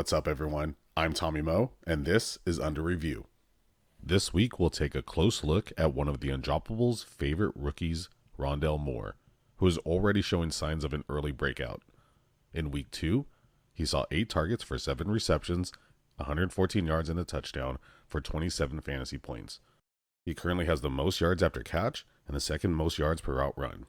What's up, everyone? I'm Tommy Moe, and this is Under Review. This week, we'll take a close look at one of the Undroppables' favorite rookies, Rondale Moore, who is already showing signs of an early breakout. In Week 2, he saw 8 targets for 7 receptions, 114 yards and a touchdown for 27 fantasy points. He currently has the most yards after catch and the second most yards per route run.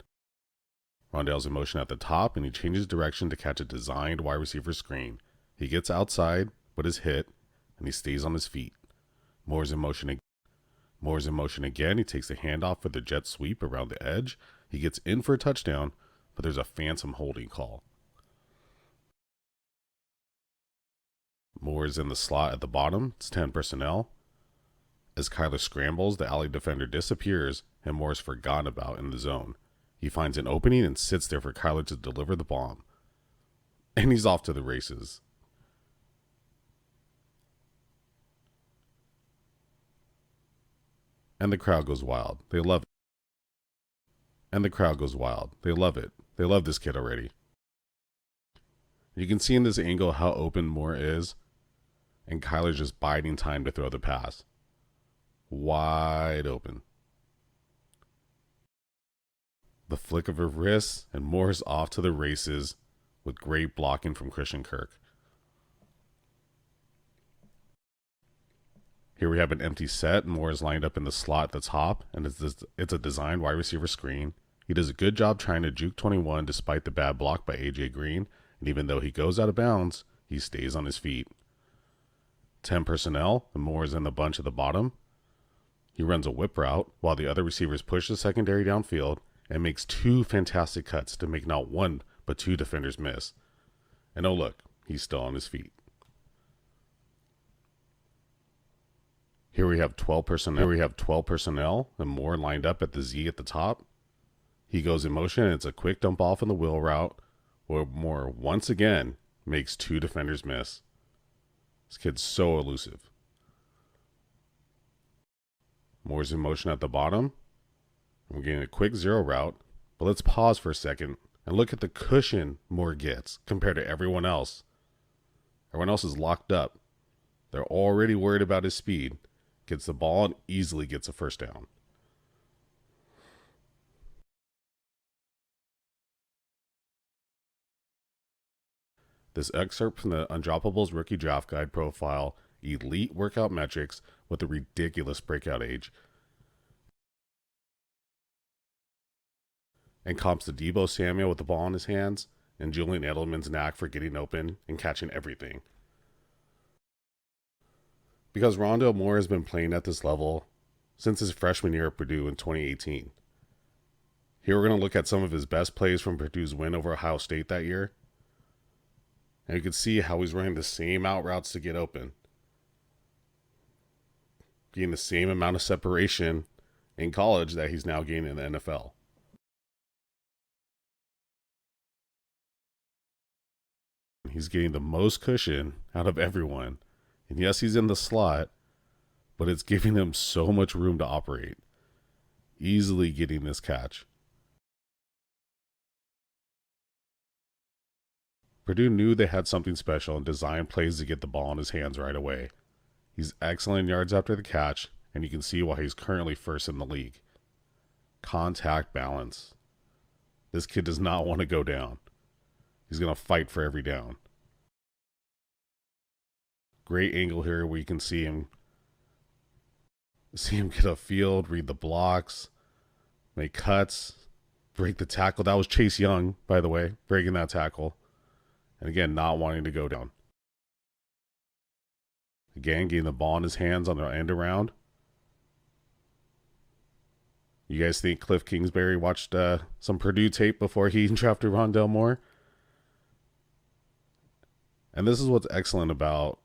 Rondale's in motion at the top, and he changes direction to catch a designed wide receiver screen. He gets outside, but is hit, and he stays on his feet. Moore's in motion again. He takes the handoff for the jet sweep around the edge. He gets in for a touchdown, but there's a phantom holding call. Moore is in the slot at the bottom. It's 10 personnel. As Kyler scrambles, the alley defender disappears, and Moore is forgotten about in the zone. He finds an opening and sits there for Kyler to deliver the bomb. And he's off to the races. And the crowd goes wild. They love it. They love this kid already. You can see in this angle how open Moore is, and Kyler's just biding time to throw the pass. Wide open. The flick of her wrist, and Moore's off to the races with great blocking from Christian Kirk. Here we have an empty set. Moore is lined up in the slot at the top, and it's a designed wide receiver screen. He does a good job trying to juke 21 despite the bad block by A.J. Green, and even though he goes out of bounds, he stays on his feet. 10 personnel, and Moore is in the bunch at the bottom. He runs a whip route while the other receivers push the secondary downfield and makes 2 fantastic cuts to make not 1 but 2 defenders miss. And oh look, he's still on his feet. Here we have 12 personnel, and Moore lined up at the Z at the top. He goes in motion, and it's a quick dump off in the wheel route, where Moore once again makes 2 defenders miss. This kid's so elusive. Moore's in motion at the bottom. We're getting a quick zero route, but let's pause for a second and look at the cushion Moore gets compared to everyone else. Everyone else is locked up. They're already worried about his speed. Gets the ball and easily gets a first down. This excerpt from the Undroppables Rookie Draft Guide profile, elite workout metrics with a ridiculous breakout age, and comps to Deebo Samuel with the ball in his hands and Julian Edelman's knack for getting open and catching everything. Because Rondale Moore has been playing at this level since his freshman year at Purdue in 2018. Here we're going to look at some of his best plays from Purdue's win over Ohio State that year. And you can see how he's running the same out routes to get open. Getting the same amount of separation in college that he's now gaining in the NFL. He's getting the most cushion out of everyone. And yes, he's in the slot, but it's giving him so much room to operate. Easily getting this catch. Purdue knew they had something special and designed plays to get the ball in his hands right away. He's excellent in yards after the catch, and you can see why he's currently first in the league. Contact balance. This kid does not want to go down. He's going to fight for every down. Great angle here where you can see him get a field, read the blocks, make cuts, break the tackle. That was Chase Young, by the way, breaking that tackle. And again, not wanting to go down. Again, getting the ball in his hands on the end around. You guys think Cliff Kingsbury watched some Purdue tape before he drafted Rondale Moore? And this is what's excellent about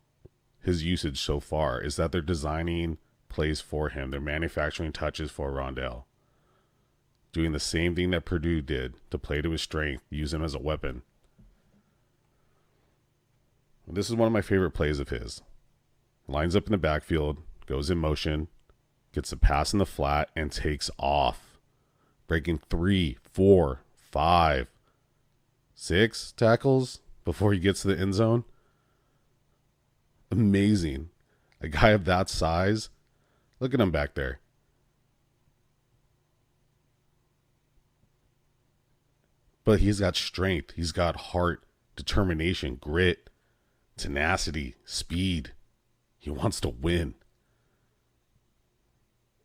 his usage so far, is that they're designing plays for him. They're manufacturing touches for Rondale. Doing the same thing that Purdue did to play to his strength, use him as a weapon. This is one of my favorite plays of his. Lines up in the backfield, goes in motion, gets the pass in the flat, and takes off. Breaking 3, 4, 5, 6 tackles before he gets to the end zone. Amazing. A guy of that size, look at him back there. But he's got strength, he's got heart, determination, grit, tenacity, speed. He wants to win.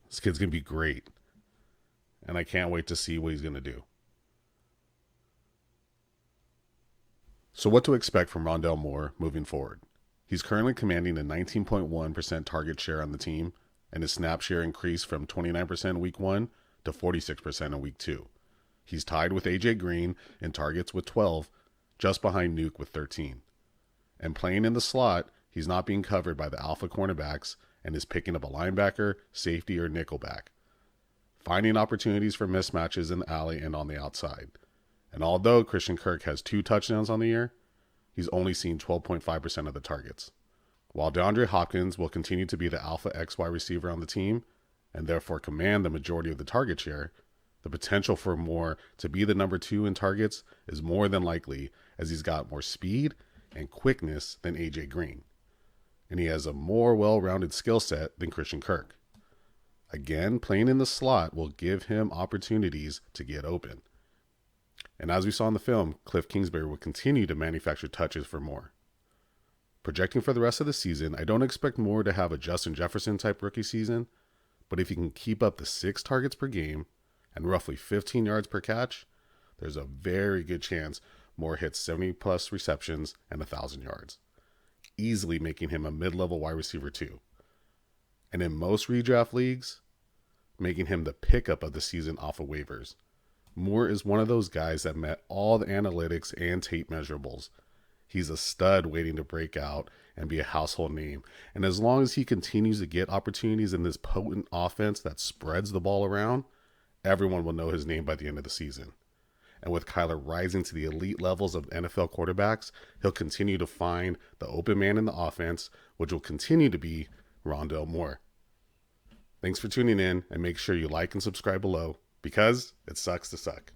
This kid's going to be great. And I can't wait to see what he's going to do. So what to expect from Rondale Moore moving forward? He's currently commanding a 19.1% target share on the team, and his snap share increased from 29% in week 1 to 46% in week 2. He's tied with AJ Green in targets with 12, just behind Nuke with 13. And playing in the slot, he's not being covered by the alpha cornerbacks and is picking up a linebacker, safety, or nickelback, finding opportunities for mismatches in the alley and on the outside. And although Christian Kirk has 2 touchdowns on the year, he's only seen 12.5% of the targets. While DeAndre Hopkins will continue to be the alpha XY receiver on the team, and therefore command the majority of the target share, the potential for Moore to be the number 2 in targets is more than likely, as he's got more speed and quickness than AJ Green. And he has a more well-rounded skill set than Christian Kirk. Again, playing in the slot will give him opportunities to get open. And as we saw in the film, Cliff Kingsbury will continue to manufacture touches for Moore. Projecting for the rest of the season, I don't expect Moore to have a Justin Jefferson type rookie season, but if he can keep up the 6 targets per game and roughly 15 yards per catch, there's a very good chance Moore hits 70 plus receptions and 1,000 yards, easily making him a mid-level wide receiver too. And in most redraft leagues, making him the pickup of the season off of waivers. Moore is one of those guys that met all the analytics and tape measurables. He's a stud waiting to break out and be a household name. And as long as he continues to get opportunities in this potent offense that spreads the ball around, everyone will know his name by the end of the season. And with Kyler rising to the elite levels of NFL quarterbacks, he'll continue to find the open man in the offense, which will continue to be Rondale Moore. Thanks for tuning in, and make sure you like and subscribe below, because it sucks to suck.